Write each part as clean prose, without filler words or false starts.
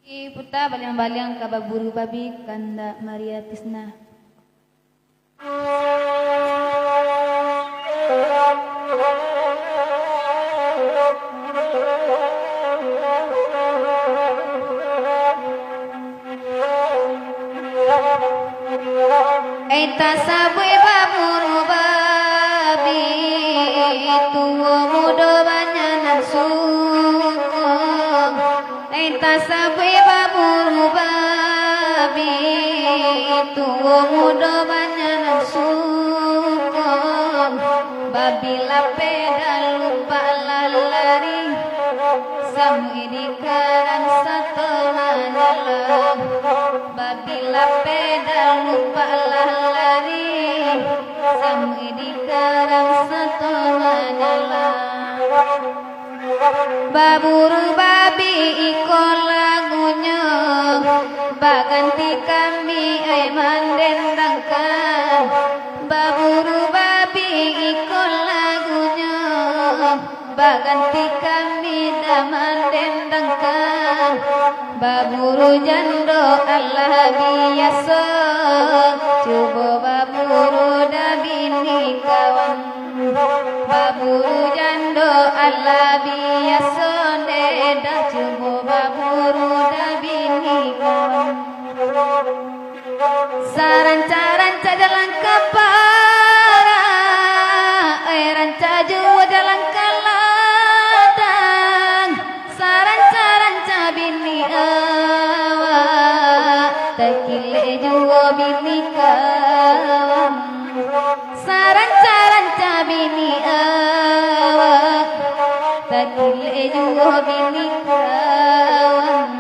Puta balyang-balyang kababuru babi kanda Maria Tisna. Eta sabui baburu babi tuwo mudo banyanan suko. Eta sabui baburu babi tuwo mudo banyanan suko. Babi lapeda lupa lalari samui di karang satelana. Babi lapeda lupa lalari samui di karang satelana. Baburu babi iko lagunya baganti kami ay mandendangkan. Baburu babi iko lagunya baganti kami daman dendangkan. Baburu jando Allah biasa coba baburu dabini kawan. Baburu jando Allah biasa neda coba baburu dabini kawan. Saranca-ranca dalam kapara ranca jua dalam kaladang. Saranca-ranca bini awak tekile jua bini kawan. Saranca-ranca bini awak tekile jua bini kawan.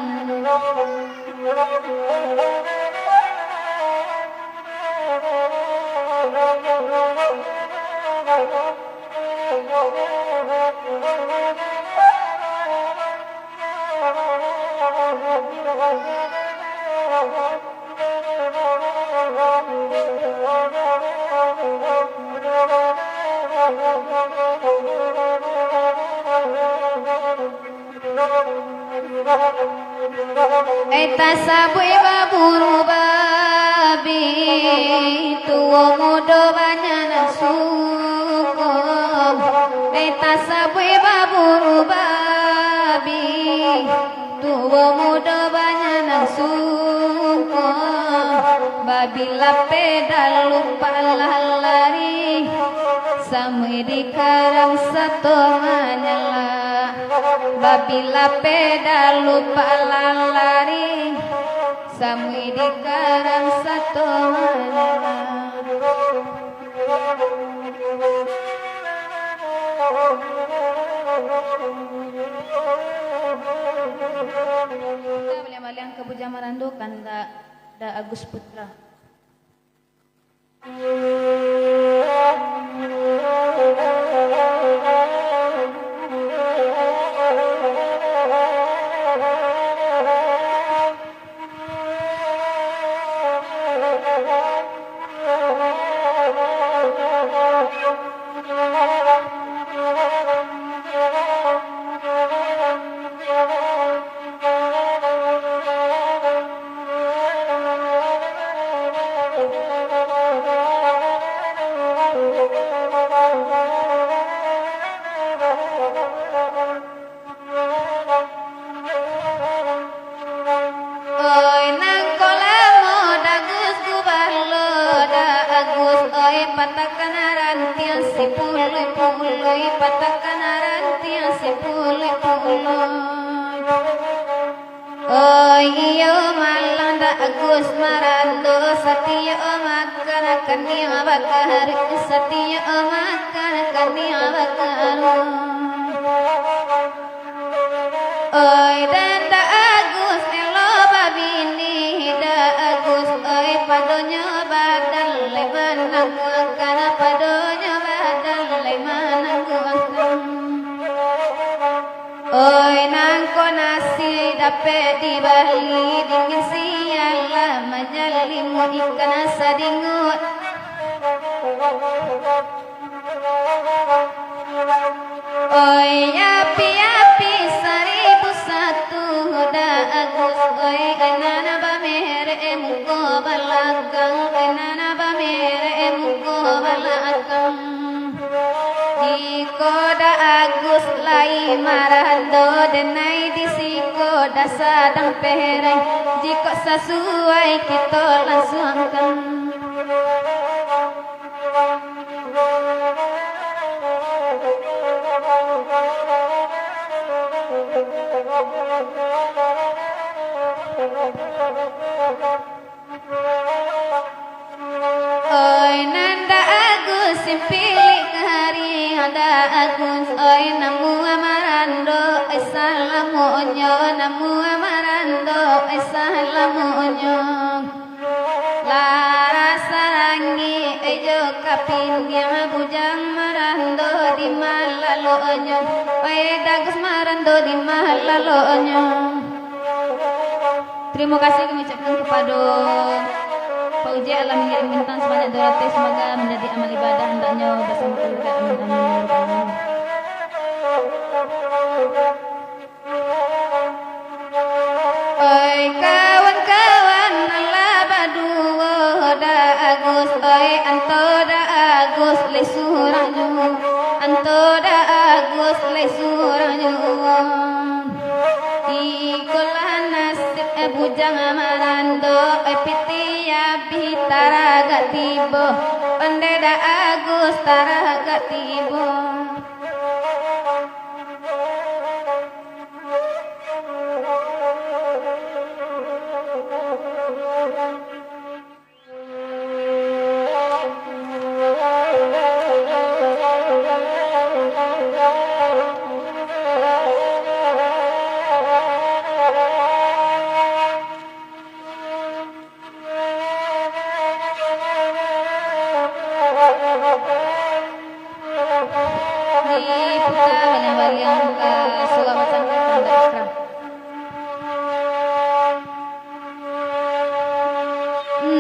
Eta sabui baburu babi tuwo mudo banyanan suko. Eta sabui baburu babi tuwo mudo banyanan suko. Babi lapeda lupa lalari samui di karang satu manyala. Babi lapeda lupa lalari samui di karang satu manyala. Kita baliang-baliang ke Bujamarandu kanda da Agus Putra. Agus marando satya makan kania bakar satya makan kania bakar. Oi dan da Agus elo babini da Agus oi padonya badal lemanang kana padonya badal lemanang kuangkan. Oi nangko nasi dapat di Bali dingin siala majalimu ikan sadingut. Oi api-api 1001 da Agus marando denai disiko dasadang pereng jika sesuai kita langsungkan oi nanda agus simpili hari ada agus oi namu amarando assalamunyo namu amarando assalamunyo lara sarangi ejo kapin dia bujang marando di malalonyo oi dagus marando di malalonyo. Terima kasih kami ucapkan kepada Pak Uji alam mengirim bintang sebanyak 200 semoga menjadi amal ibadah hendaknya bersama keluarga amin amin. Oi kawan-kawan Allah badua da agus oi anto da agus le suranyu anto da agus le suranyu ikolah nasib bujang amarando pitiya bitara gatibo onde da agus tara gatibo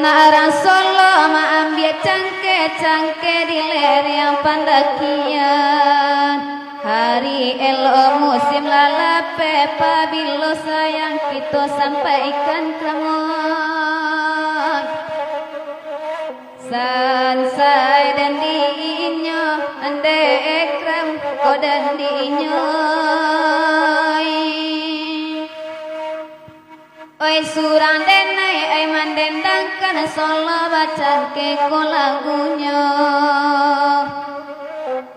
Narang Solo maambil cangke di ler yang pandakian hari elo musim lalape pabilo sayang kita sampaikan kramon sansai dan diinyo ande ekram kodan diinyo oi surang denai ai mandendangkan solo baca ke lagunya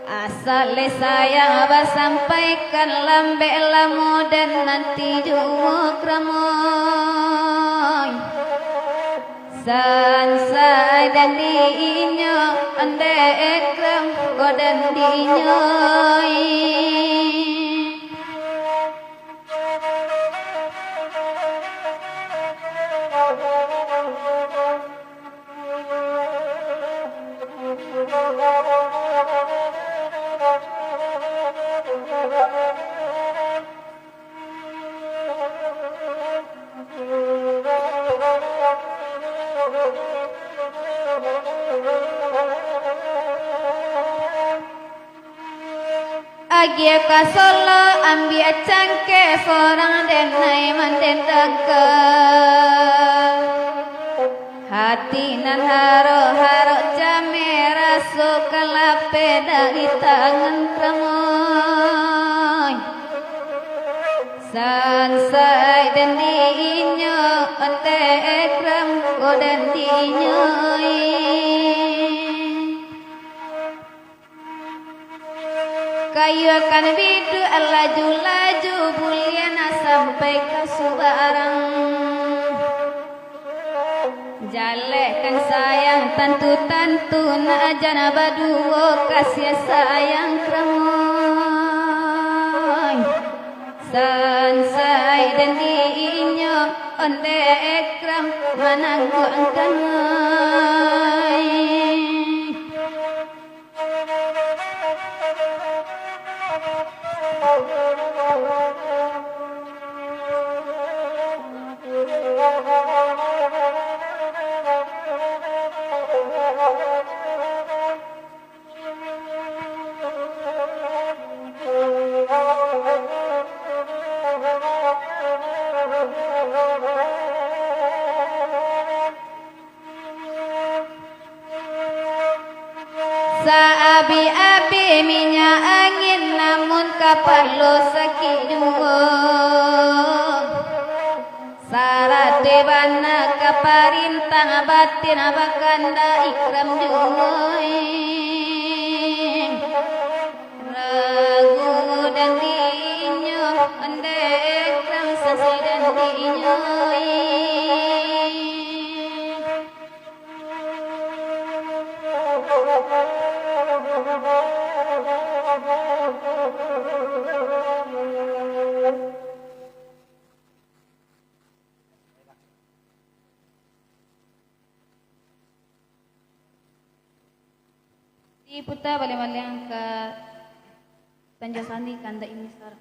asal sayang abah sampaikan lambe lamu dan nanti jua kramoy sansai dan diinyo ande ekram kodan diinyo Agia ka Solo ambil cangke forang denai mandendaka hati nan haro jamera so kalape dari tangan kramoy sansai dan diinyo ante ekram kodan diinyo kayu akan bidu laju buliana sampai ke Subarang jalekan sayang tantu na jana baduo kasih sayang kramoy sansai dan diinyo onde ekram manangku angkanay Saabi-abi minyak angin namu lamun kaparlo sakinyuwo sarate bana kaparintang batin abakanda ikram juwoy ragu dan dinyo andek kang sasi dan dinyoy Di puta bale-baleang ka Tanjasani kanda imisar.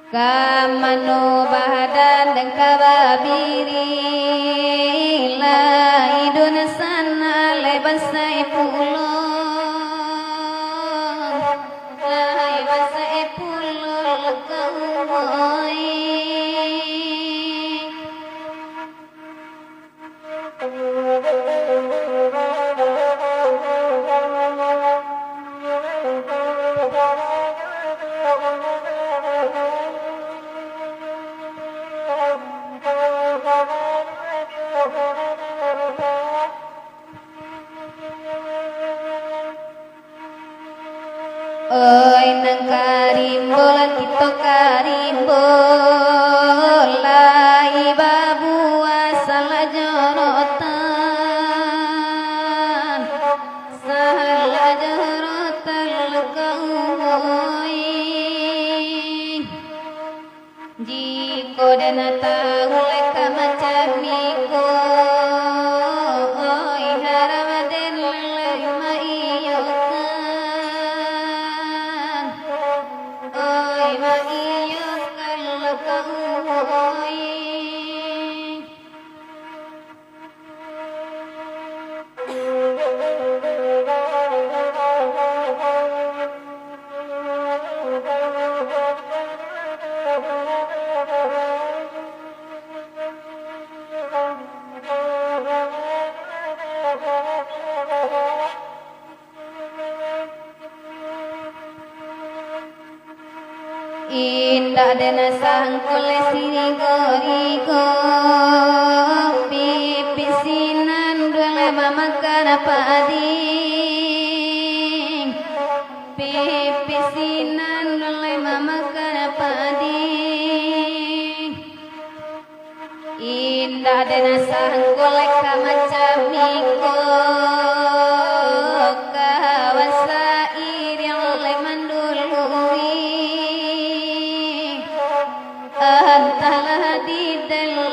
Kamano bahadan dan kababiri la idun sana leban sai pulong leban sai pulong kauoi Oi nang karimbo kita karimbo lai babu asal jorotan sahal jorotan kaui jiko dan tahu leka macam niko oi haramaden lema iyo Indah dena sangkul sirigo-rigo pipisinan dua makan apa ading pipisinan dua makan apa ading Indah dena sangkul macam miko Antalah di dalam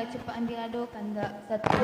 cepat ambil aduk kanda satu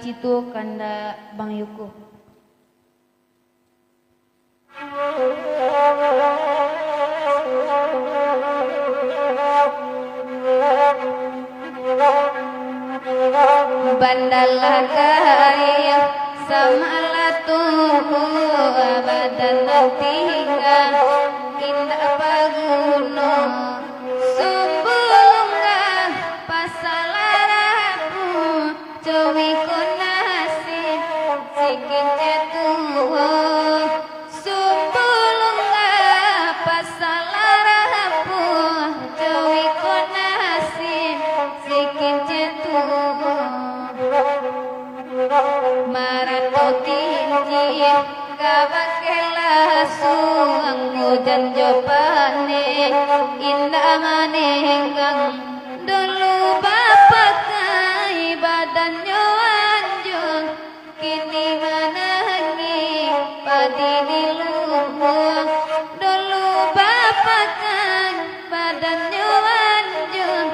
Citu kanda Bang Yuko. Bandalah kaya samalatuhu abadan nantiga indah pagunung sumbulunga pasalarapu cowikun nasib sikin cetuho sumbulunga pasalarapu cowikun nasib sikin cetuho maratotin jin kabakelah suang hujan jopane ingkang dulu bapak kai badannya anjung kini menangi padi di lumbung dulu bapak kai badannya anjung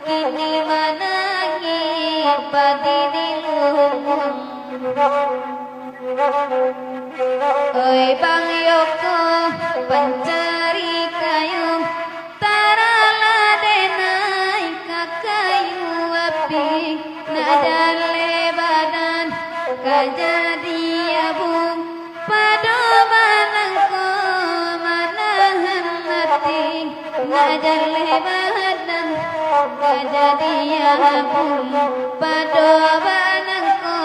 kini menangi padi di lumbung. Oi Bang Yoko pencari kayu tarala denai kakayu api nadan lebadan kajadi abung pado manangko manahan hati nadan lebadan kajadi abung pado manangko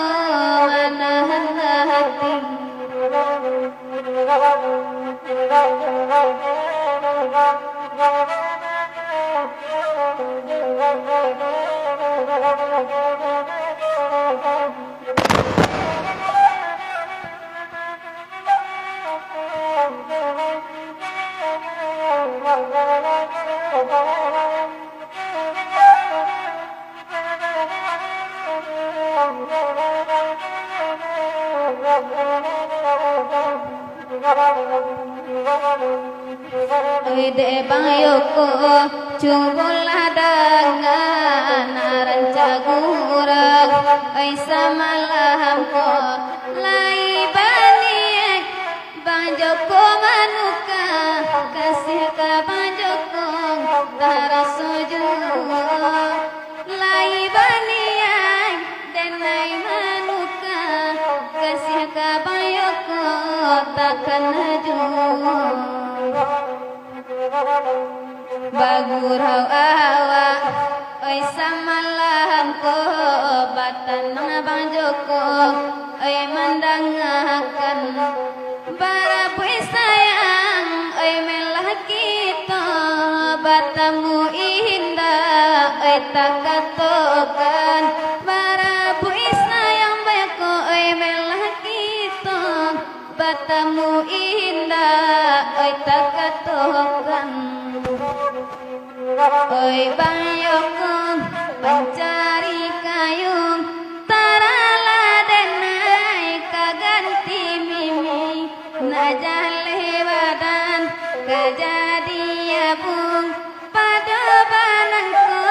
manahan hati. Ide Bang Yoko cubul adangan ranca gurang ai samalam ko lai bani Bang Joko manuka kasih ka Bang Joko tarasoju lai bani denai manuka kasih ka Bang Yoko takkan haju bagurau awak oi samalam ko batan Bang Joko oi mandangakan barapui sayang oi melah kita batamu indah oi takatokan barapui sayang beko oi melah kita batamu indah oi takatokan. Oi Bang Yoko pencari kayu tarala denai kaganti mimi najan lebadan kajadi abung pada banangko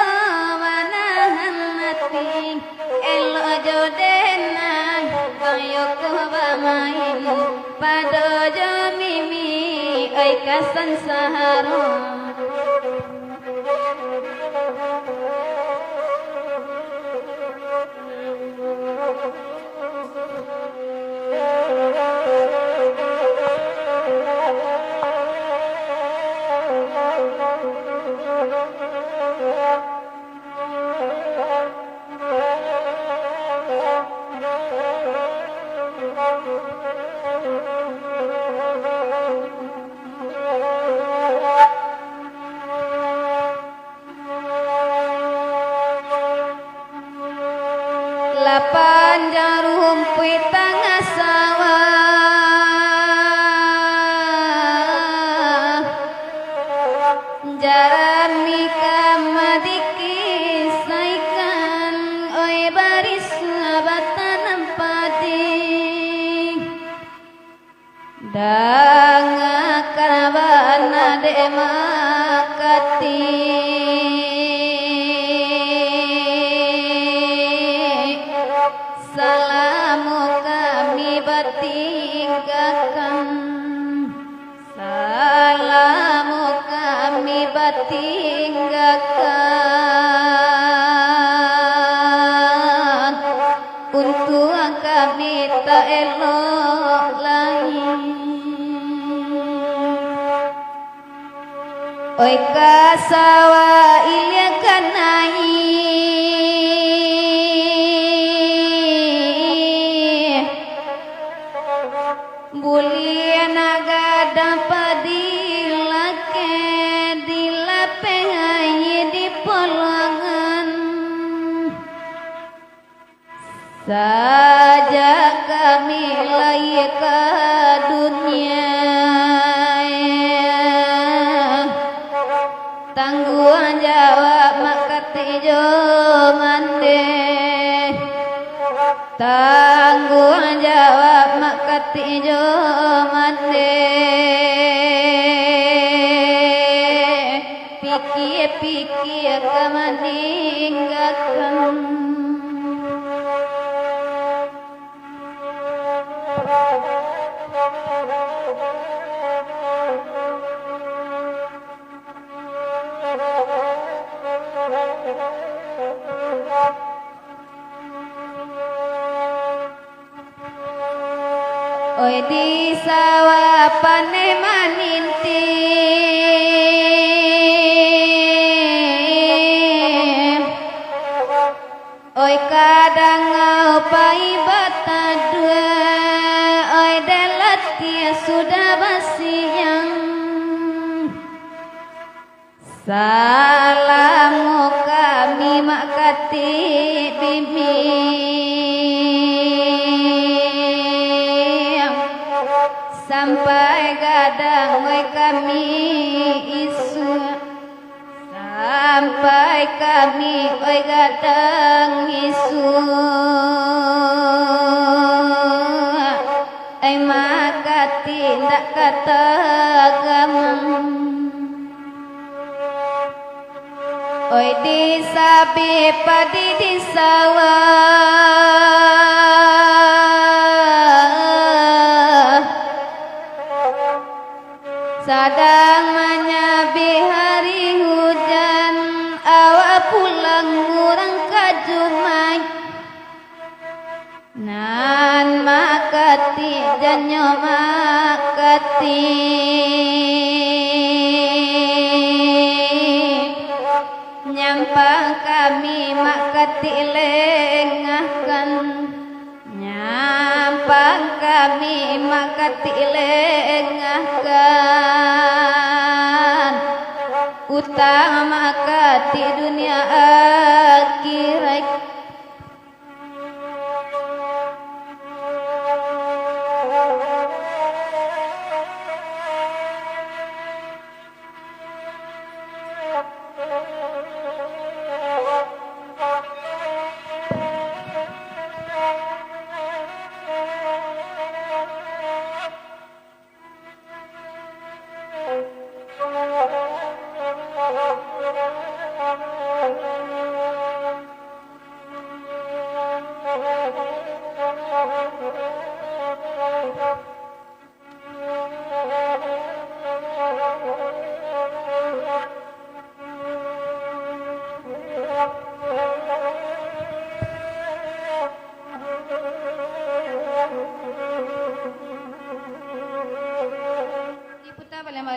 manahan hati elo jodenan Bang Yoko bamain pada jo mimi oi kasan saharon. Lapan jarum pui tengah sawah jaran mika madiki saikan oi baris batan padi danga karabana de makati salamu kami bertinggalkan salamu kami bertinggalkan untuk kami tak elok lain oi kasawa ilya kanai bulian aga dapat dilake dilapengai di polongan saja kami lagi ke dunia tangguhan Jawa jo mande tanggung jawab makati jo mande pikir kemeninggalkan oi di sawah pane maninti oi kadang upai bata dua oi delatia sudah basiang salamu kami makati bimi sampai gadang oi kami isu sampai kami oi gadang isu ai makati ndak kata gamang oi di sabi padi di sawah sadang menyabi hari hujan awak pulang ngurang kajumai nan makati janyo makati nyampang kami makati lengahkan nyampang kami makati lengahkan utama makati dunia akhirat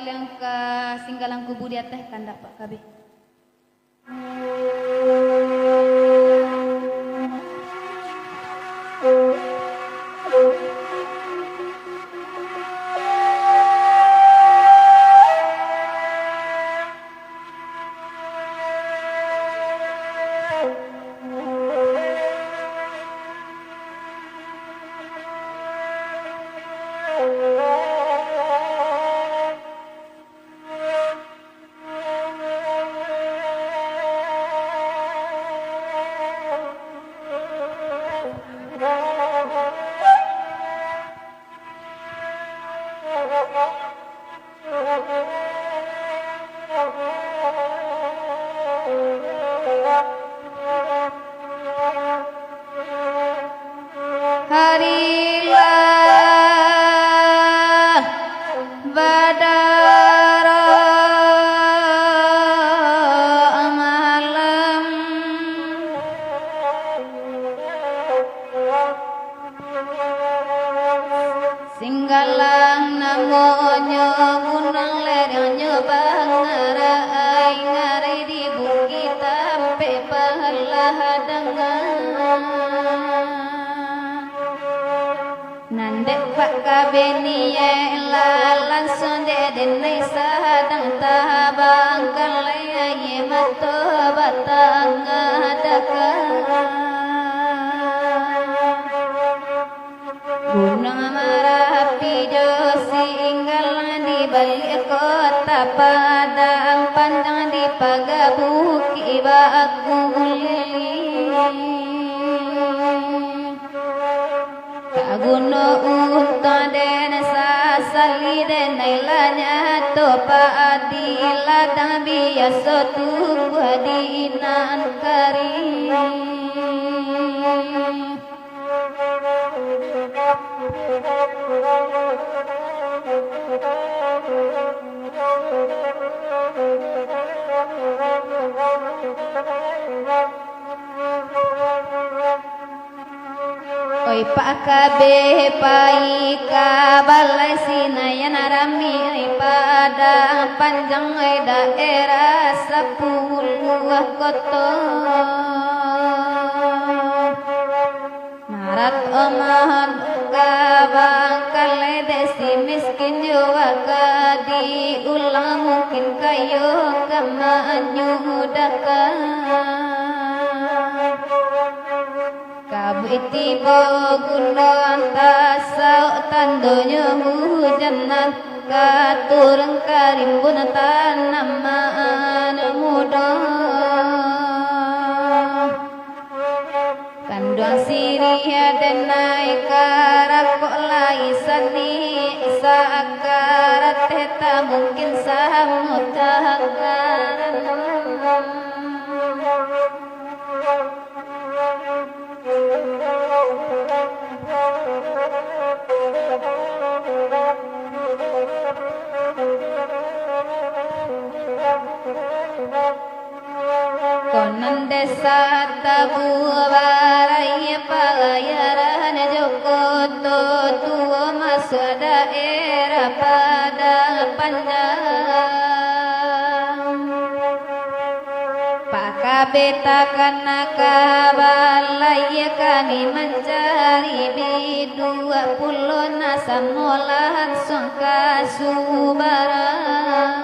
yang ke singgalang kubu di atas kandak Pak Kabeh. Harilah badara malam singgalang namonyo gunung lernya bangarai ngarai di bukit tampe pahala dengan nandek Pak Kabeni lalan sonde denai sadang tabang kalai mato batang adakan gunung Marapi jo singgal di balik kota Padang panjang di pagabuki baku paadiladang biasa tubuh dinan karim. Oi pakabe pai kabalai sinayan rami oi padang panjang oi daerah 10 buah kota marat oman kabang kale desi miskin jua kadi ulang mungkin kayo kamanyu dakan kabiti bogunon tasau tandonya hujanan katurang karimbun tanaman muda kandang siriya denai karakok lai sani sakarat teta mungkin samutahakaran konan desa tabu baraya palayaran jokoto tua masuk daerah padang panjang pakabeta kana kabalaya kani mencari di 20 nasan molahan songka subarang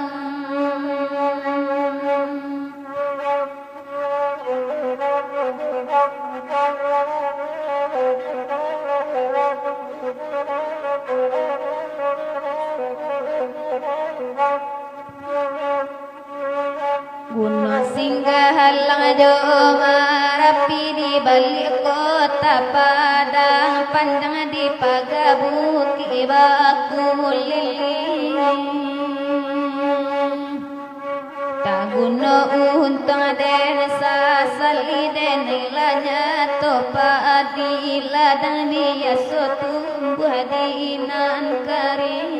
Gunung singgah halang joma rapi di balik kota padang panjang di pagabuki bakul liling tak guna untung den sasali den ilanya topa di ladang dia sotumbuh dinan karim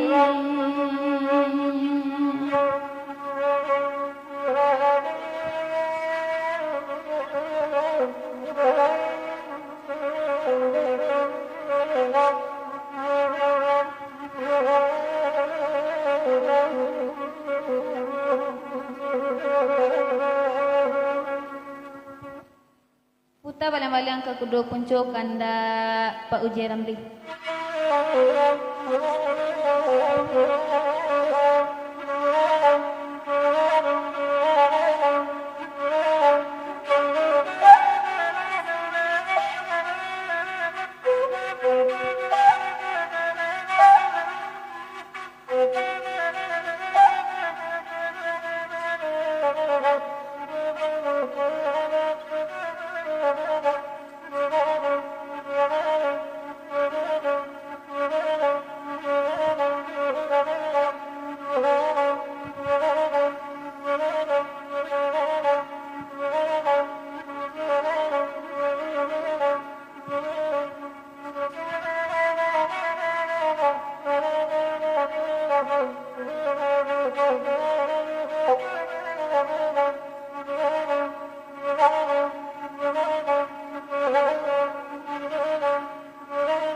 Puta balang-balang ke kudo punco kanda Pak Uji Ramli.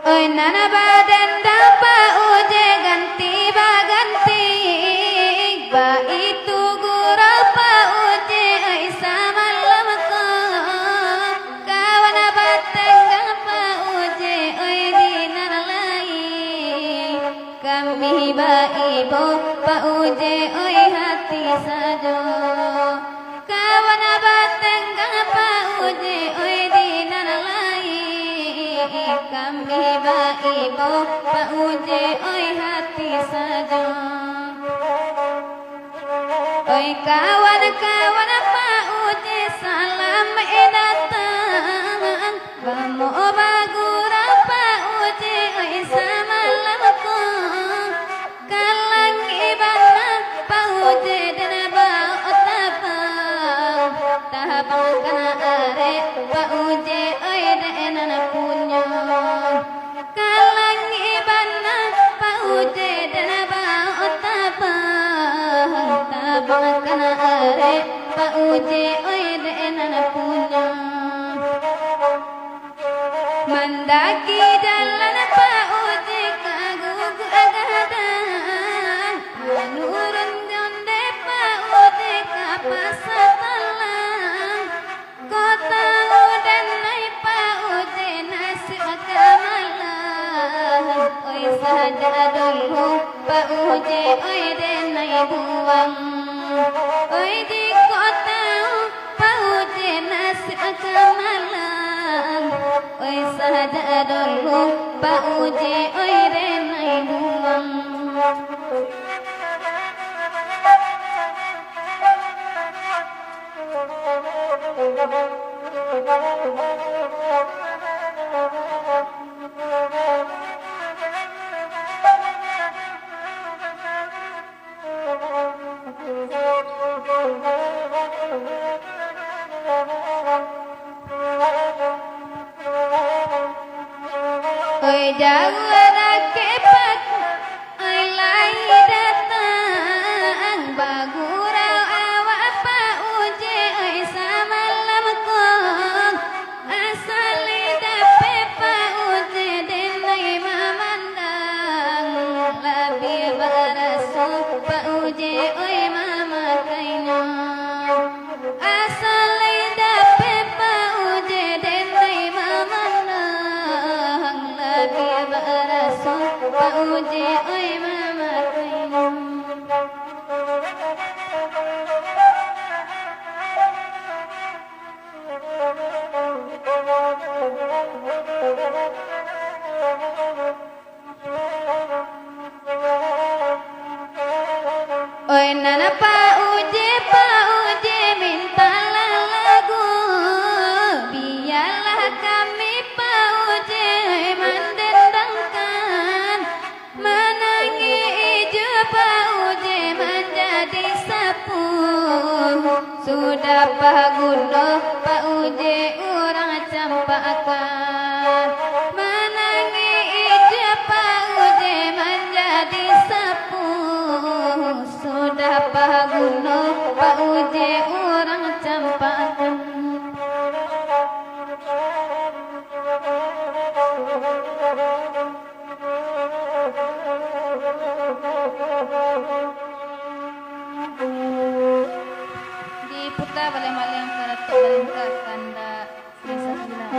Oi nana badan dapa uje ganti baganti ba itu gurapa uje oi samalam ko kawan bateng apa uje oi dinar lai kami ba ibu pa uje oi hati sajo kawan bateng apa uje oi dinar lai kami ba ibu pa uje oi hati saja oi kawan-kawan pa uje salam datang bamo bagura pa uje oi samalam ko kalang ibana pa Mendaki jalan Pak Uji kagugu agadang menurun jonde Pak Uji kapasa talang kota udan naik Pak Uji nasi kamalan oi saja dulu Pak Uji oi denai buang oi di kota Pak Uji nasi kamalan oi saja dulu Pak Uji oi denai buang oi jauh rakepat oi lai datang bagurau awak Pak Uji oi samalam kong asal dape Pak Uji denai mamandang lebih barasu Pak Uji oi mama kaino asal dape Pak Uji denai mamandang lebih barasu Pak Uji oi mama kaino oi nana Pak Uji minta lagu biarlah kami Pak Uji mendendangkan menangi ijo Pak Uji menjadi sapu sudah Pak Guno Pak Uji orang campakan menangi ijo Pak Uji menjadi sapu sudah Pak Guno Pak Uji orang campakan diputar balik-balik ke balik ke kanda desa sebelah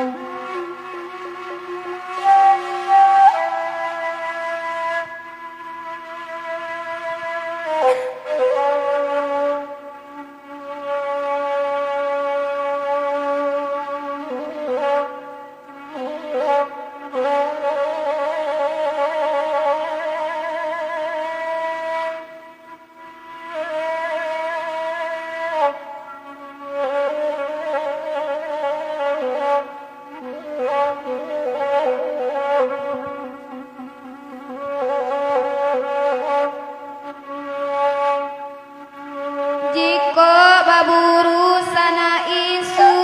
jiko baburu sana isu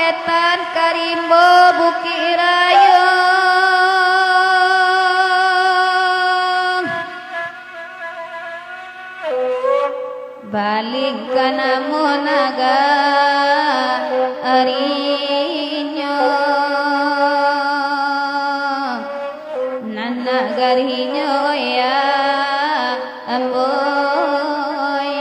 etan karimbo bukirayo balik kana monaga arinyo nana garinyo ya amboy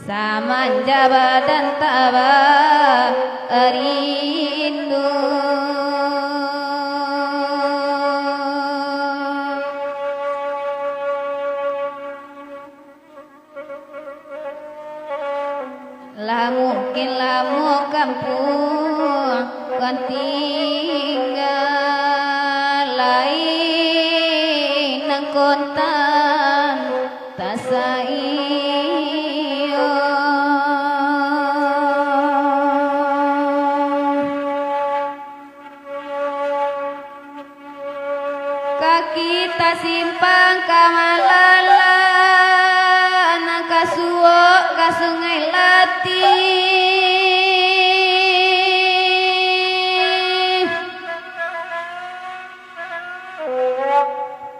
samanja badan taba arindu lah mungkin lamu kampung kan tinggal lain nang kontan tasaiyo kaki ta simpang kamalala nang kasuo ka sungai lati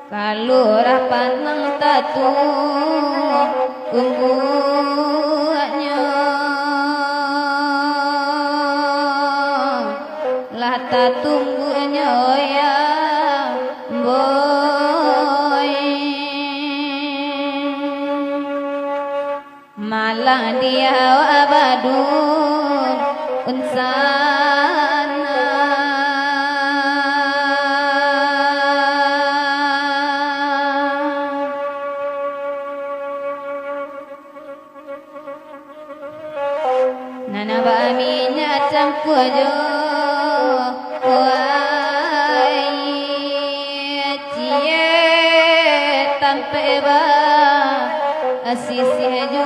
kalurah panang tatu unggunya tunggunya ya boy malah dia abadun unsana nana baminya campur jo tampe ba asisi ju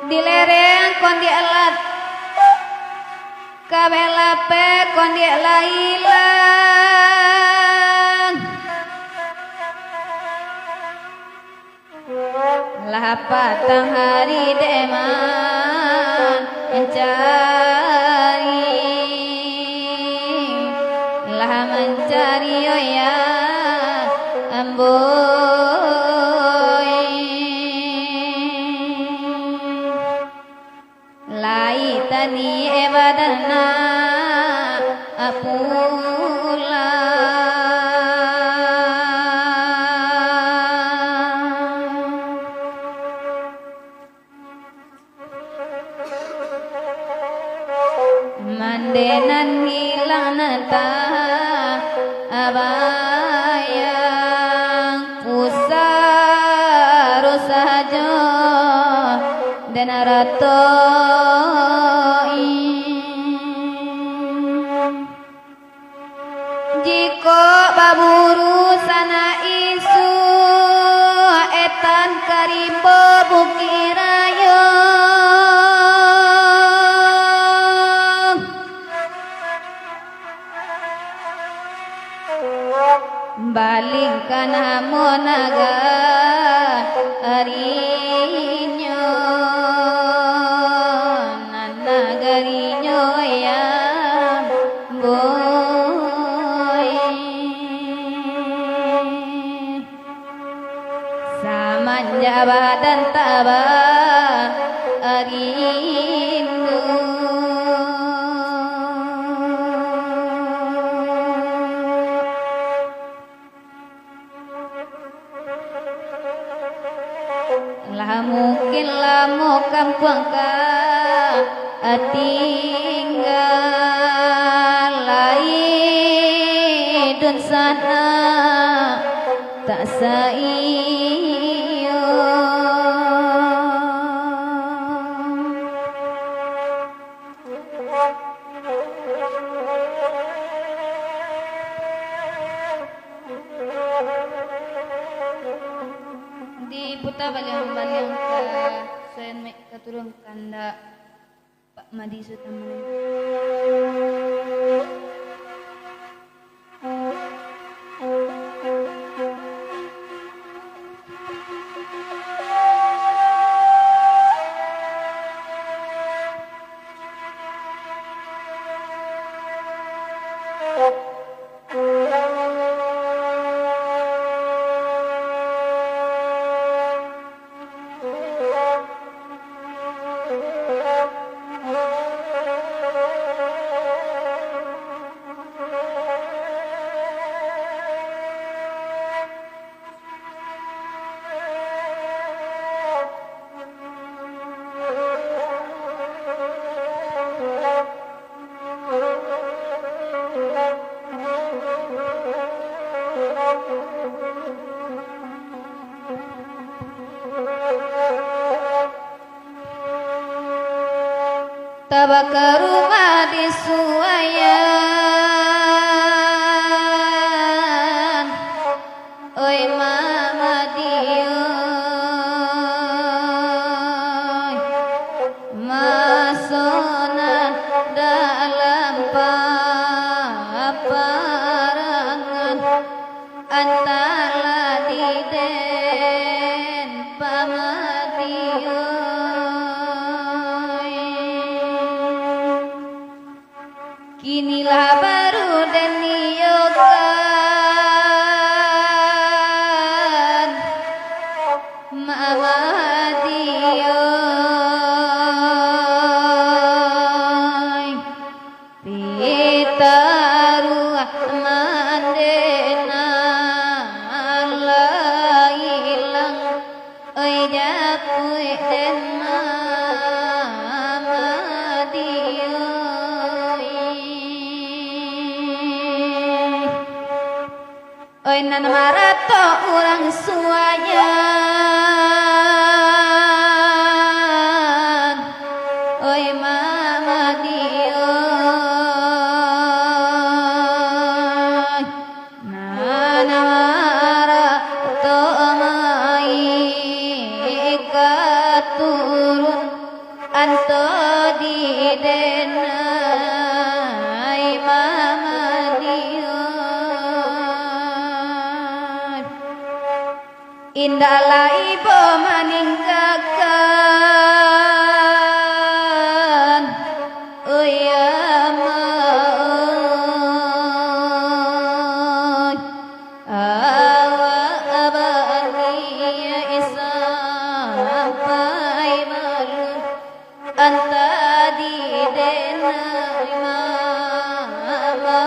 di lereng kon di alat kabelape kon di lailang lah patang hari deman mencari lah mencari oh ya amboy lai tani ebadana apula mandenan hilang nata abayang pusaro saja dan rato jiko baburu sana isu etan karibo bukirayo balingkan hamonaga arinyo nanagarinya ya boy samanja badan taba arindu lah mungkin lamo kampung ka tinggal laidun sana tak saiyo di puta baliang-baliang ka sen mek katurung kanda Pak Madi Sutaman Taba ke rumah di Suwayan, oi mama dioy, masonan dalam Mamadiyoy Pitaruah mandena Lailang Oi japui den Mamadiyoy Oi nan marato urang suayan Oi Mamadiyoy nan marato mai katurun anto di denai Mamadiyoy Indahlah ibu meninggalkan Uyamai Awak bahagia sampai malu Anta di denai Mamadiyoy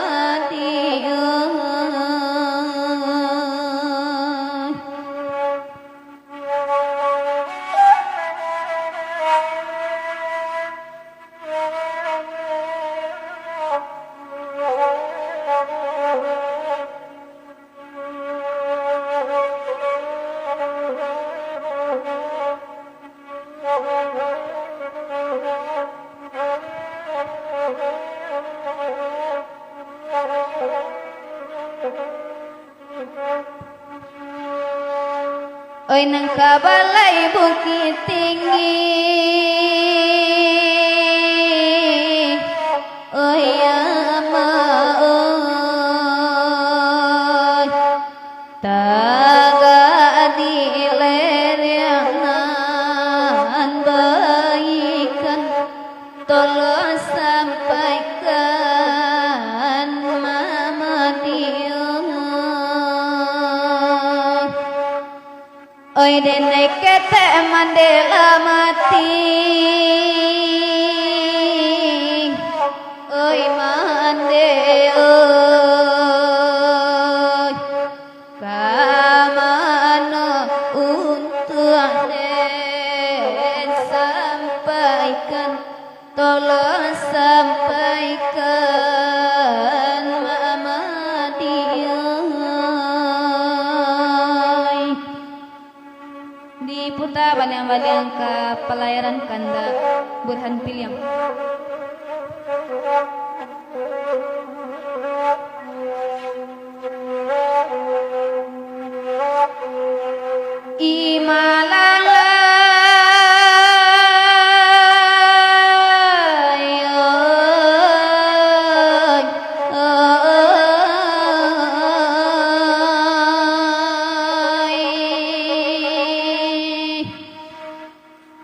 Oi nang kabalay bukit tinggi Oi amaoy Taga di leryangan baikan Tolong sampaikan Mamadiyoy Oi denai kete mandela mati Oi mande oi kamano untuk den sampaikan tolong sampaikan Mamadiyoy Diputa banyang-banyang ke pelayaran kanda Burhan Piliang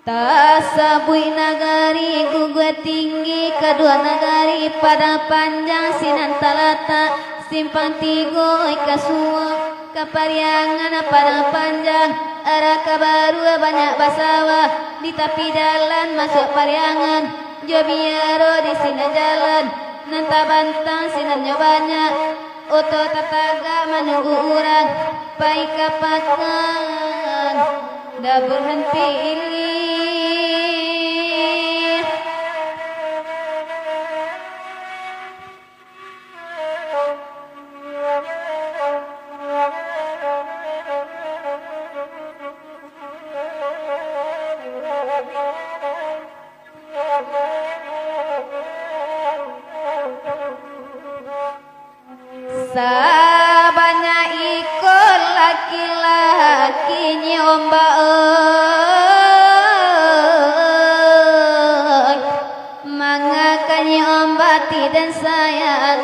Tasabui nagari gugua tinggi kedua nagari pada panjang sinan talata simpang tigo kasua kapariangan pada panjang arah kabaru banyak basawa di tepi jalan masuk pariangan jobiaro di sini jalan nanta bantang sinannya banyak oto tataga menunggu urang pai kapakan dah berhenti ini Sabanya ikut laki-laki nyomba mangakan nyomba tidak sayang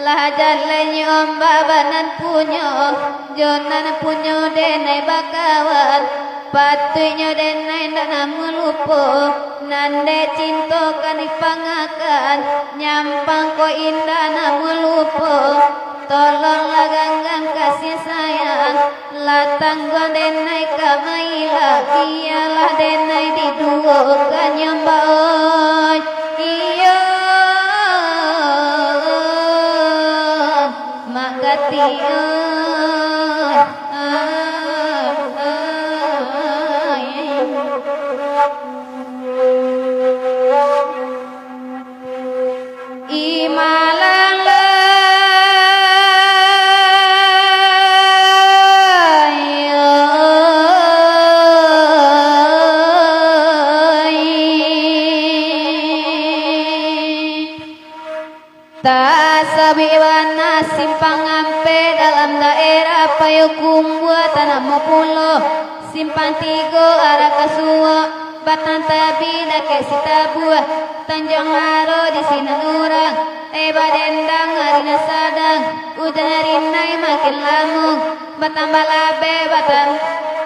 lah jalan nyomba banan punyo jonan punyo denai bakawan patunya denai dana melupo nande cinta kan ipangakan nyampang ko indah na melupo tolonglah ganggang kasih sayang latang godenai kamaila simpang ampe dalam daerah Payakumbuh tanah Mapulo simpang 3 arah Kasuo Batang Tabi dake Sitabuah Tanjung Haro di Sinanurang Badendang harina sadang udan harinai makin lamung Batang Balabe batang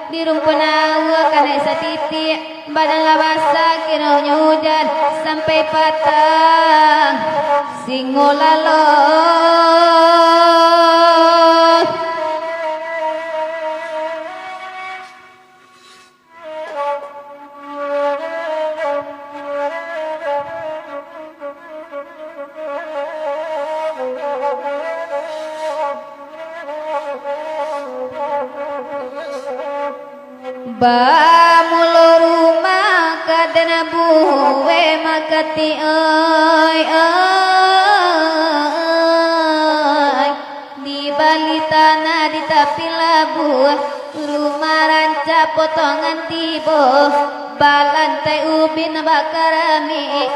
di rumpunawa kanai satiti badan labasa kiranya hujan sampai patang singolalo ba mulo rumah kadana buwe makati oi di bali tanah di tapi labuh rumah ranca potongan tibo balantai ubin bakarami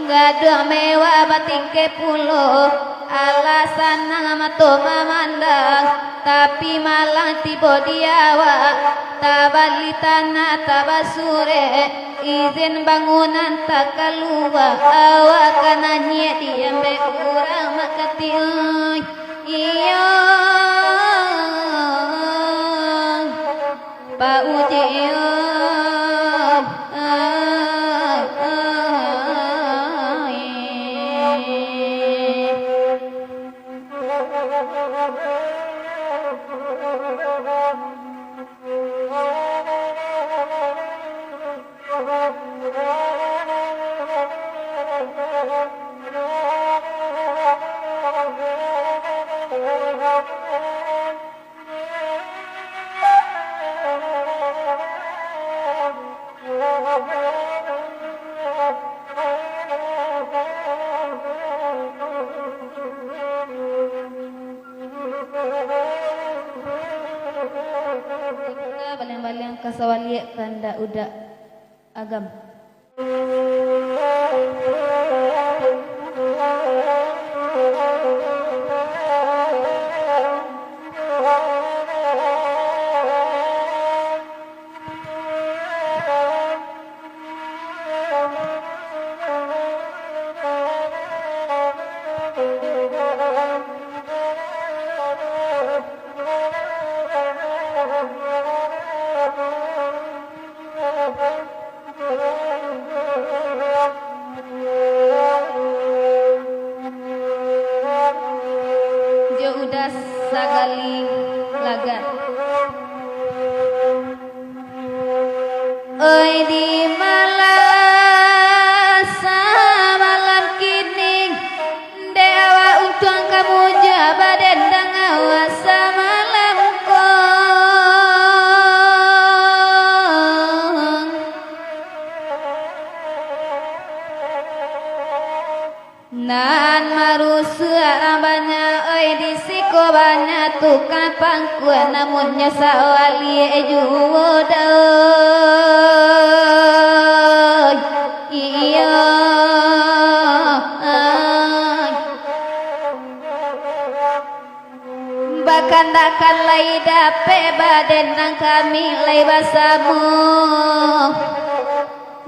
gadua mewah batingke pulo alasan ngamato mamandang tapi malang tibo diawa tabali tanah tabasure izin bangunan tak keluar awak kananya diambe kurang makati iya Pak Uji balang-balang kasawali kanda uda agam sagali lagat oi di malasa malam kini dewa untung kamu jabadan dan awasa malam kong nan marusu arambanya oi di banyak tukang pangkuan namunnya sawali judoy iya bahkan takkan lai dape badan nang kami lai basamu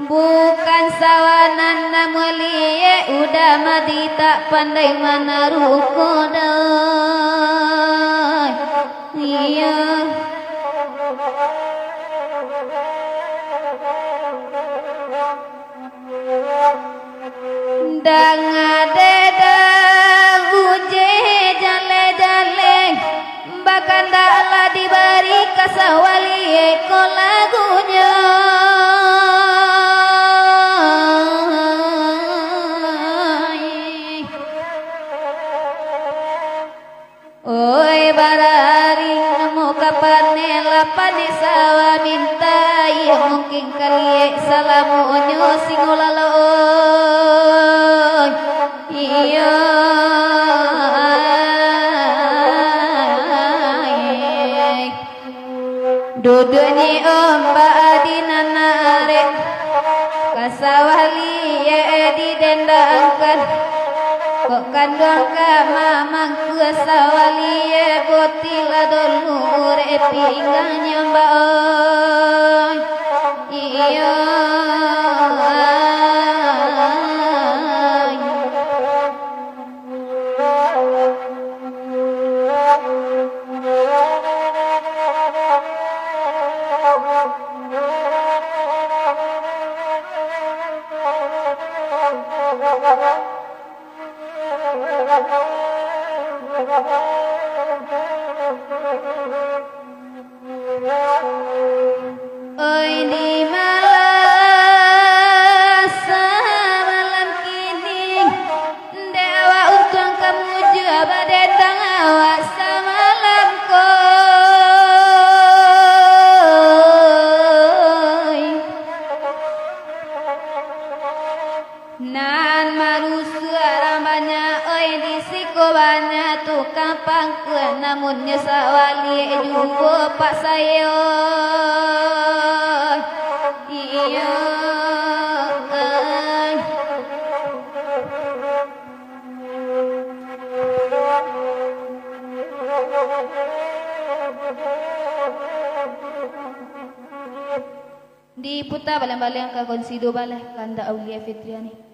bukan sawanan namulie udah mati tak pandai mana rukodai iya dang adeda uje jale-jale bahkan daklah diberi kasawali ko lagunya oi barari nemu kapan lapan di sawah minta ya mungkin kali salamu onyo singolalo iya duduknya omba adinanare kasawali ya didendangkan kok kandung ka mamang kuasawa malas malam kini dewa untung kamu jaba datang awak samalam koi nan marusu arambanya oi disiko banyak tukang pangkuan namun nyesawali juga pak sayo iya di puta balang-balang ka konsido balah kanda Aulia Fitriani.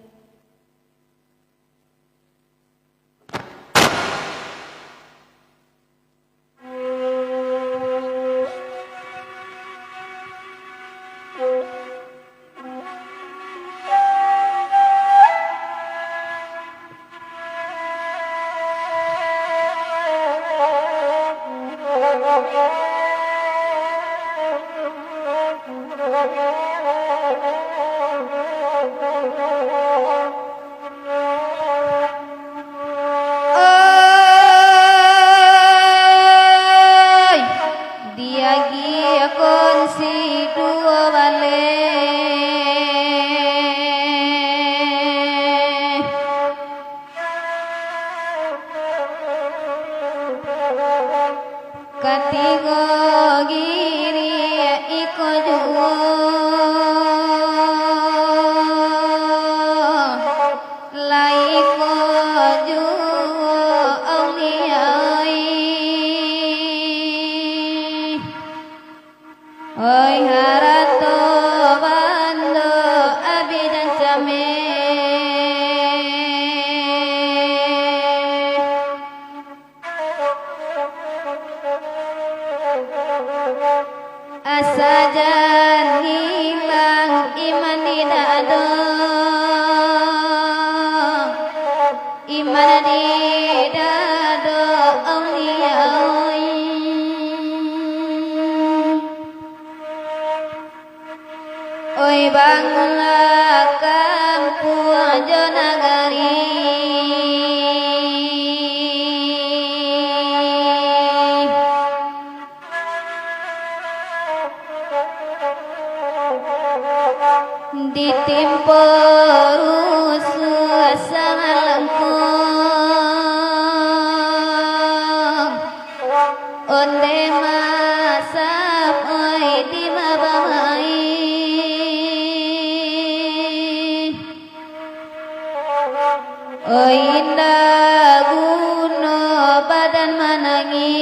Oi harato bando abidan jame asajan hilang iman di dado iman di dado aulia oi bangunlah kampung Jonagari ditimpa rusuh samalangkung onde masap oi di mabahai oi indah guno badan manangi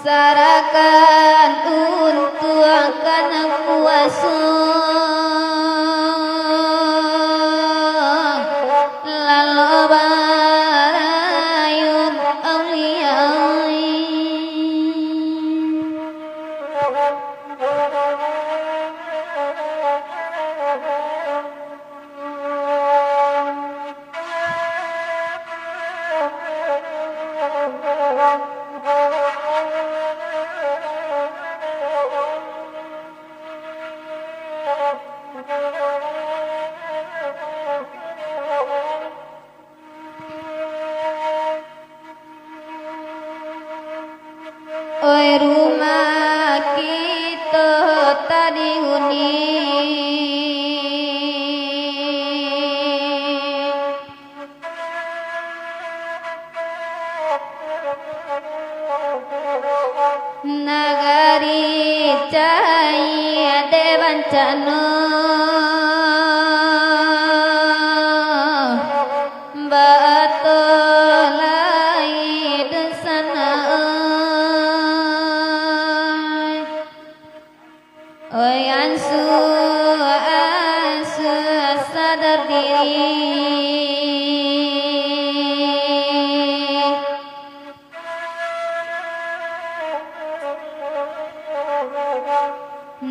sarakan untuk akan kuasa lalu barayun aulia oi rumah kita tadi huni nagari cahaya dewancana batolai desana oi ansu sadar diri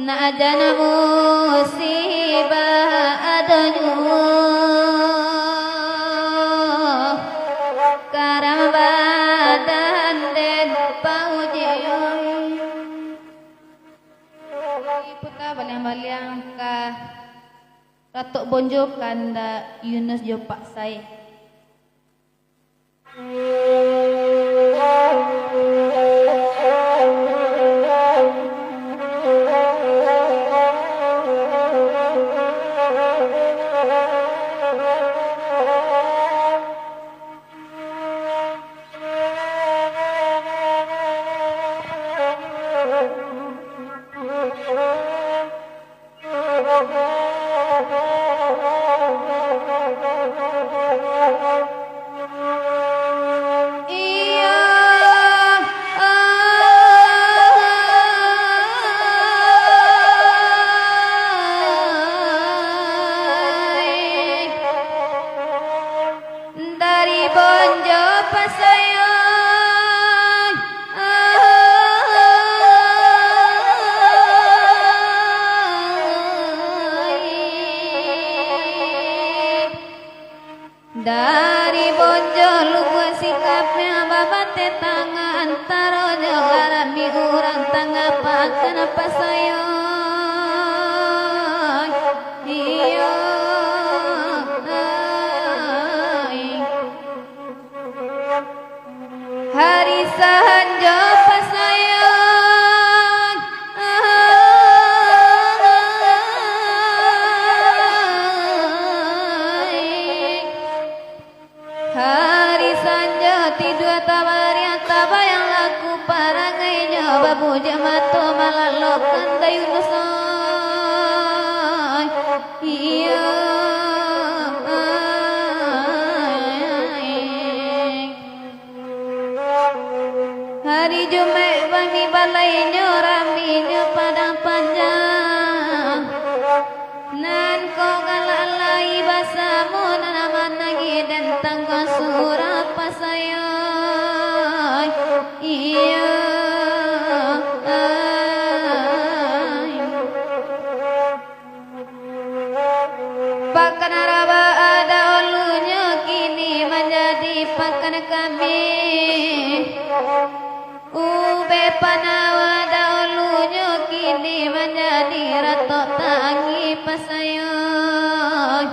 na jana musibah adanya bonjo kanda Yunus jo pak saya. Dari bonjo lugu sikapnya babate tangan antara jalanan mi urang tangga pakan apa saya iya hari sahanjo pasayang hari sanja tidur tabaria tabayang laku parangai nyoba puja mato malalokan dayunusan iya hari Jumat bami balai nyorami padang panjang nan ko galalai basamu nanaman nagi dan tangga surah pasayang iya pakan araba ada olunya kini menjadi pakan kami ube panawa daulunya kini menjadi ratok tangi pasayang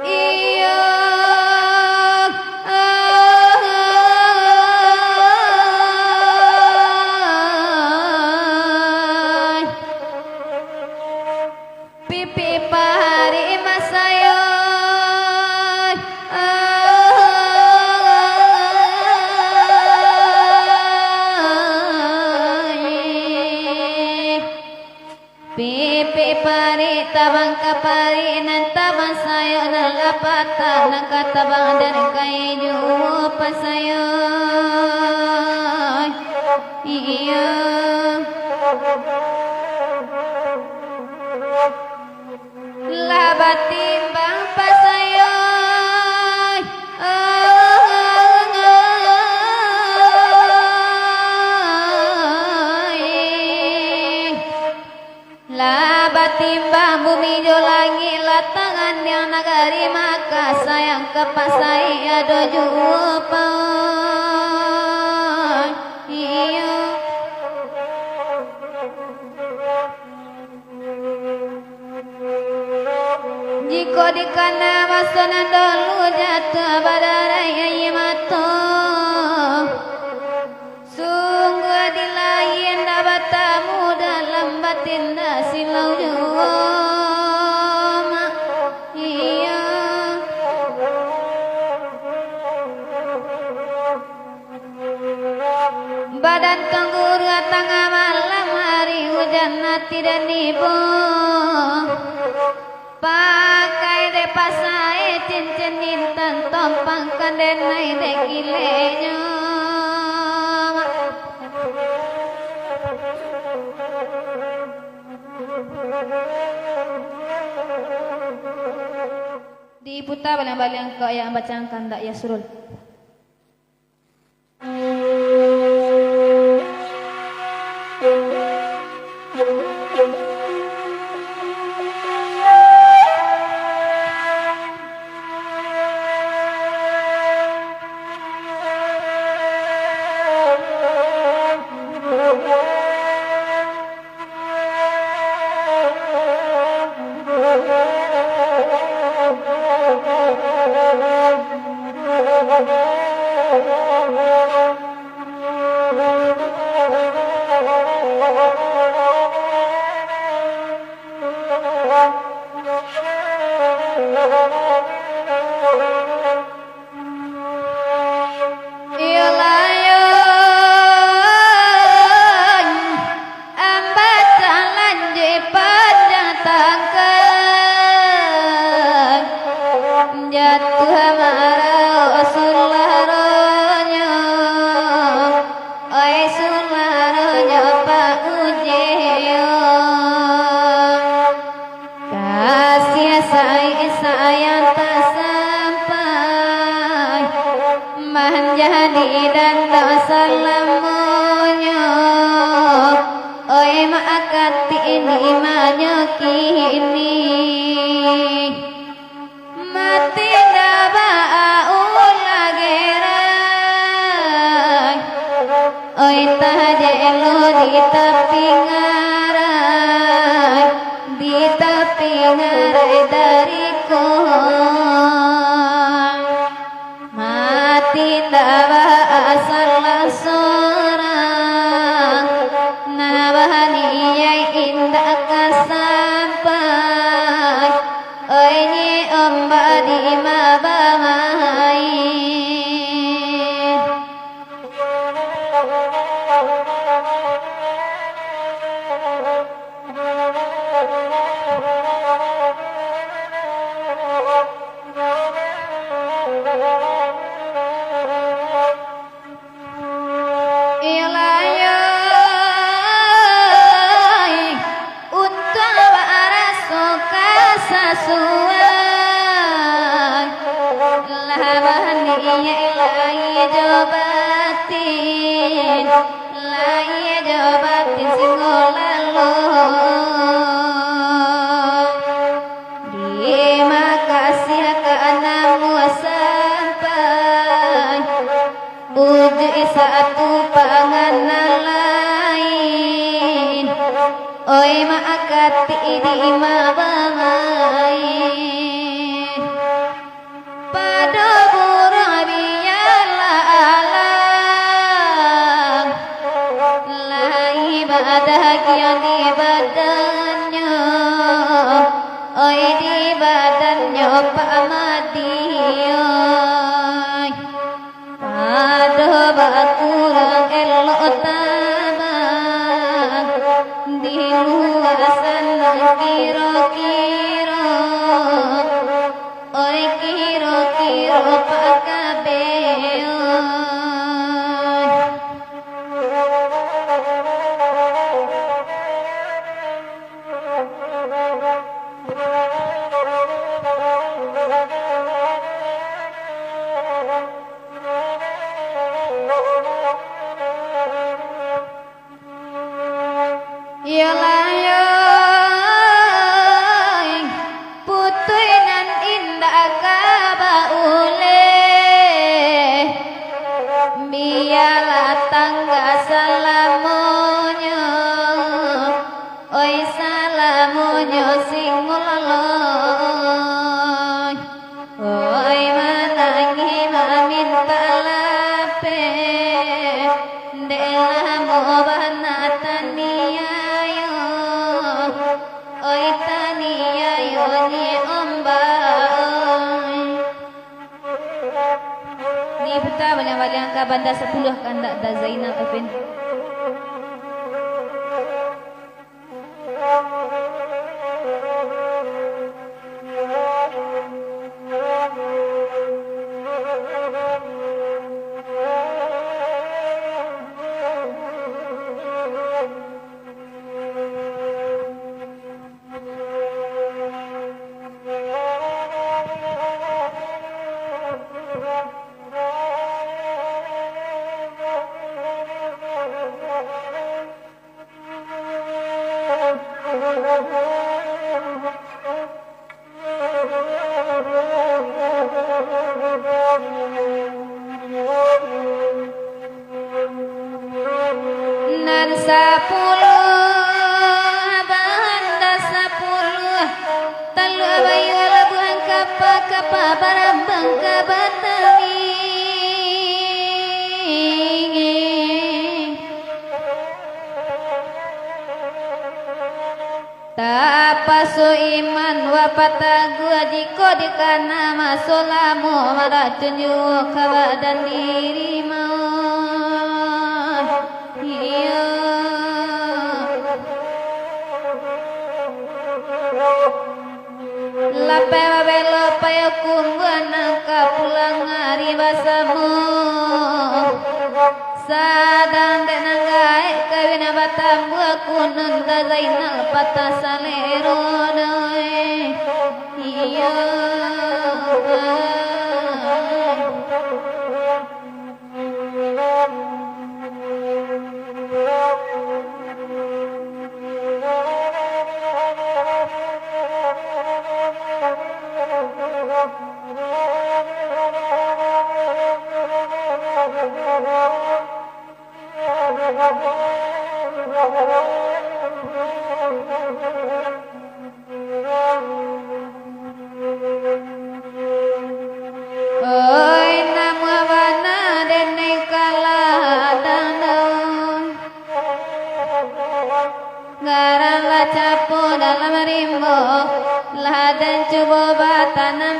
iya pipi pahari masayang pipi pari tabang kapari nan tabang sayo nalapata nang katabang dan kayu pasayang iya labat timbang pasayang labat timbang bumi jo langit latangan yang nagari maka sayang kepasai ado jupa iya jika dikana wasana dulu jatuh badaraya mato sungguh di lain dapat tamu dalam batin silau joma iya badan tengguru tengah malam hari hujan tidak nibo pakai de pasai cincin intan tompang kandenai de kilenya Diputar balang-balang kau yang bacakan tak Yasrul. Menjadi dan tak selamunya, oi maakati ini manyakini mati daba ulagerai, oi tajelo di tepi ngarai, di tepi ngarai dariku. Tindawa asal sorang nabahani indah kasampai oini ombadi mabangai. Satu panganan lain, oi maakati di mabangain, pada burung biarlah alam, lai bahagia di badannya, oi di badannya Pak Madiyo. Ada bakurang elok tabang di luar sana kira-kira, oi kira-kira Pak Kabeh. Putuinan indah kabaule, biarlah tangga salamunya, oi salamunya sing mulai, oi manangi maminta lape, delah mo banatan niayo, oi taniayo ni ombay. Diputar balang-balang ka banda 10 kandak da Zainal Effendi. bayu labuhan kapa kapa barambang kabatali tapasu iman wapatagu jiko dikana masolamu maracunyu kabadan diri mau iya lape wabelo payakum wanangka pulang hari basamu sadang denanggai kawina batam kunun da zainal patah salero doi iya oi nama wana dene kala dandaun garala capo dalam rimbo ladan coba batanam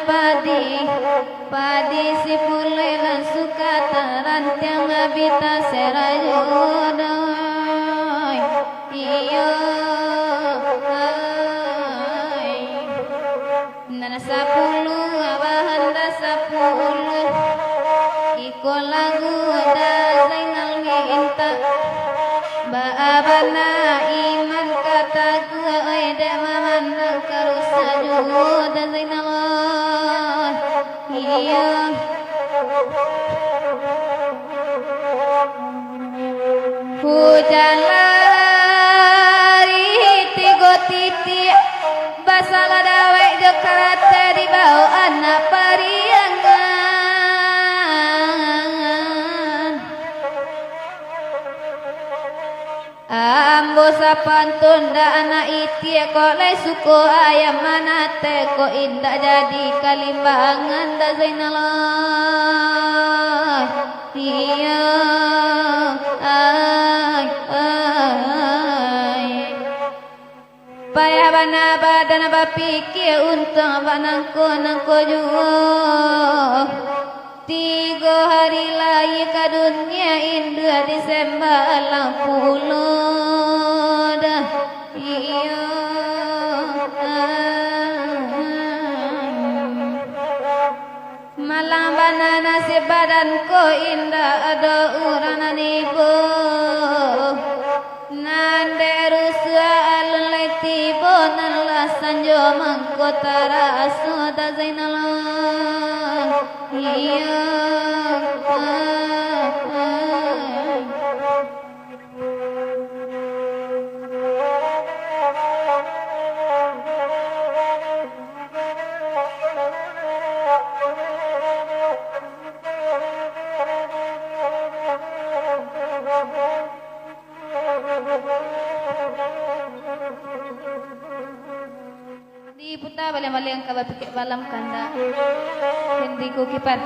padi si pulelan suka tarantiang abita serayudoi iyo nana sapulu abahanda sapulu iko lagu ada zainal minta baabana iman kata gua ede mamana karusaju da zainal iya hujan lari tigo titi basala dawai jokarate di bau anak pariangan ambo sapantun da anak iti kok lai suku ayam manate kok indah jadi kalimbangan da zainallah iya payah bana badan bapikir untung banangku nangku juo 3 hari lagi ke dunia Indah Desember 80 dah iya malang bana nasib badanku indah ada uranan ibu nande rusua alun laitibo nalla sanjo mangkotara asuda zainallah iya di puta balik-balik yang kabar pikir balam kanda hindi ko kipat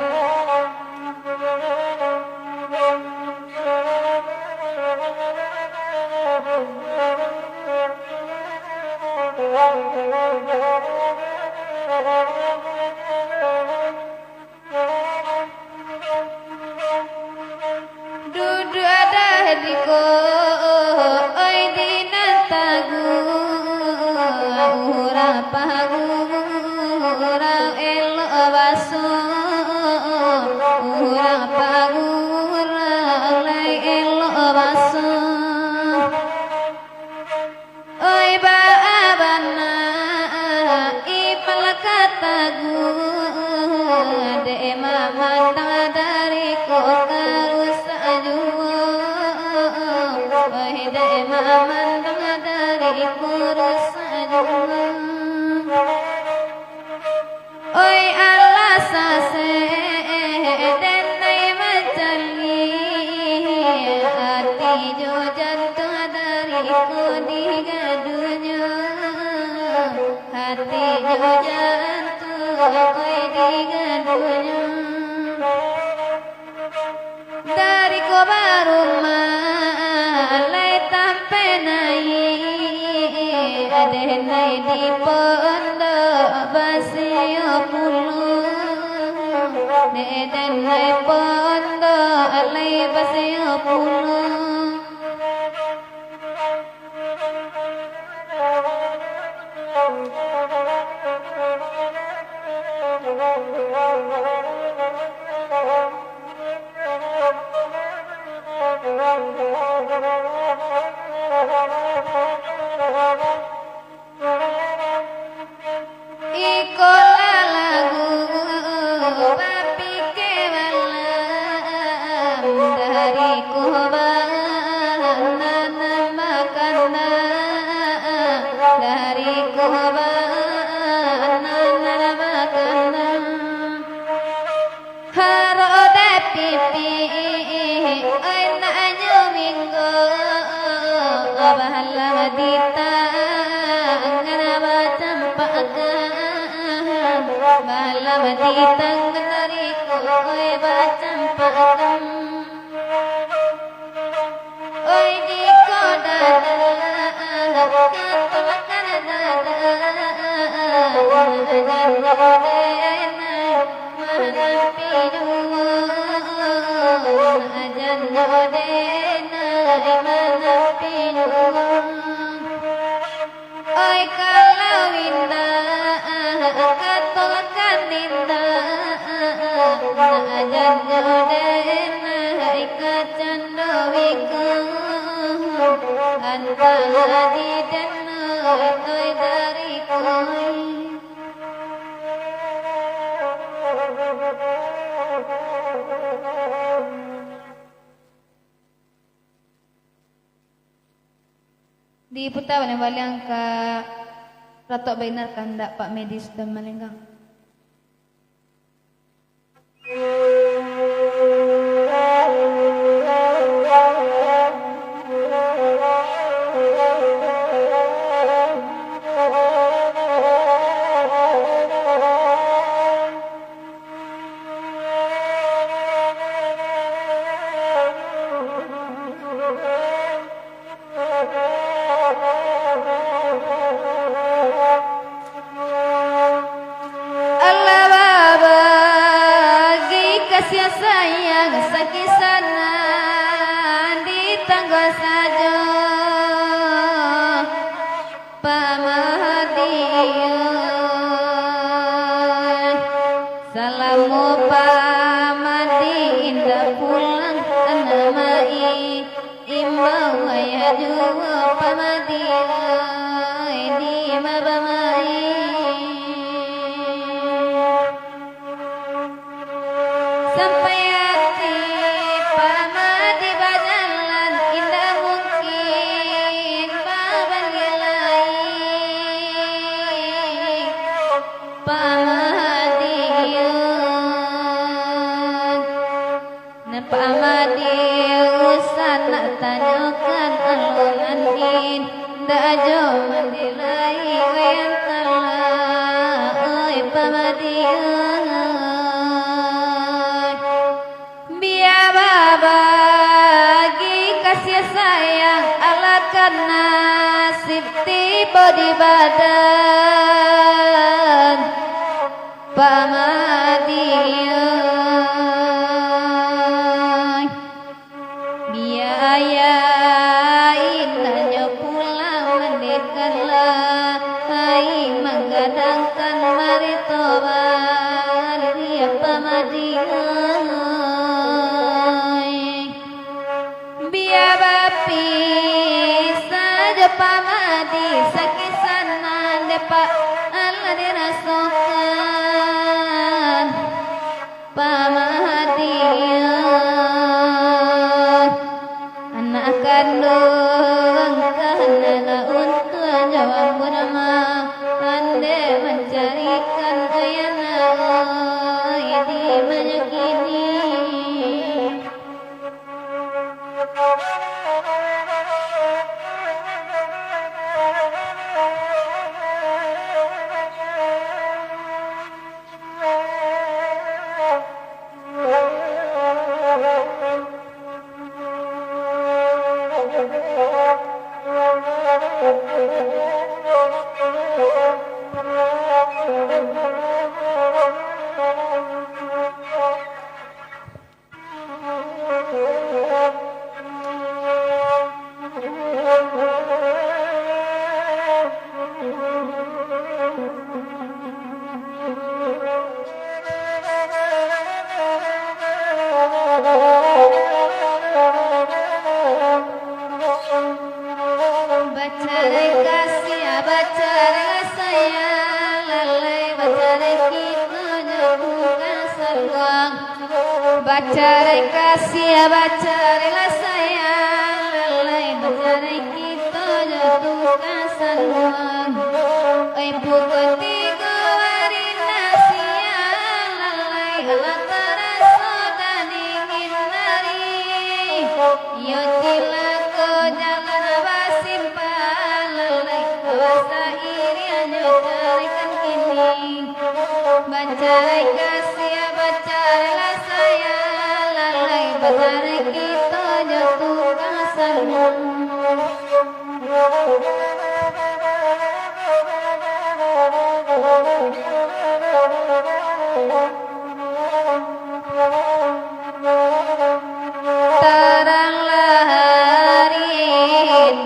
dudu ada hadiko oi dinantagu ura pagura elo baso ura pagura lai elo baso oi ba abana ipal katagu de mama dari kota usaju oi de mama dari kurus oi Allah sase denai macali hati jo jantung dariku di gadunya hati jo digaduhnya dari kobarumah lay tampe naik adenai di pondok basio puluh adenai pondok lay basio puluh Ikola lagu bapi kewalam dari kubanan makanan dari kubanan makanan haroda pipi aina minggu bahala dita ngana campakan bahala dita ngari koe bacampakan oi di kodana katulakan dada oi kalau indah katulakan indah ajan jodena ikacando wiku antara di dena oi dari koi di putawan yang balang ka Ratok Bainar kandak Pak Medis dan Malenggang. Sayang sakisana di tangga saja pamadian salamu pamadi indah pulang tanamai imbau ayah jua pamadian di mabamai sampai hati pamadi bajalan indah mungkin baban gelai pamadian na pamadi usah nak tanyakan alungan dajo mandilai yang kalah oi pamadian bagi kasih sayang alakan nasib tiba di badan pamadian biaya inanya pulang menikahlah hai menggadangkan maritoban dia pamadian biar bapi saja pamadi sakisana depa Allah dirasakan pamadian anak kandung karena untuk jawab nama ande mencarikan ayana di menyakini bacare kita juga sarwang bacare kasih bacare la sayang lalai bacare kita juga sarwang oi bukti gowarina siang lalai alatara sodani hindari yo tilako jalan basimpal lalai awasa iri anyo carikan kini bacai kasih bacai la sayang lalai bacare kita jatuh kasarmu taranglah hari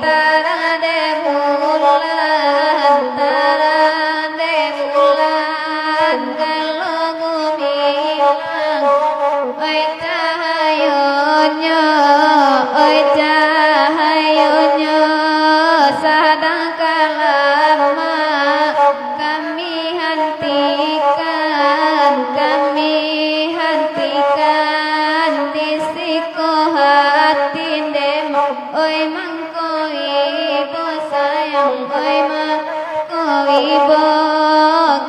tarang de bulan tarang de bulan kalau gumilang oi cahayonyo sadang kalama kami hentikan disiko hati demo oi mangko ibu sayang oi mangko ibu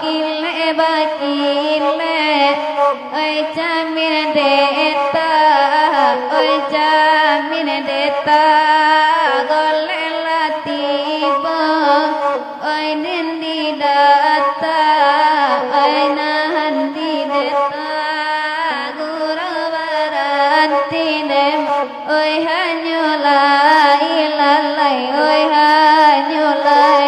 kile bakile oi jamin deta gole latiba oi nindi data oi nandi deta gurabarantinem oi hanyulai lalai oi hanyulai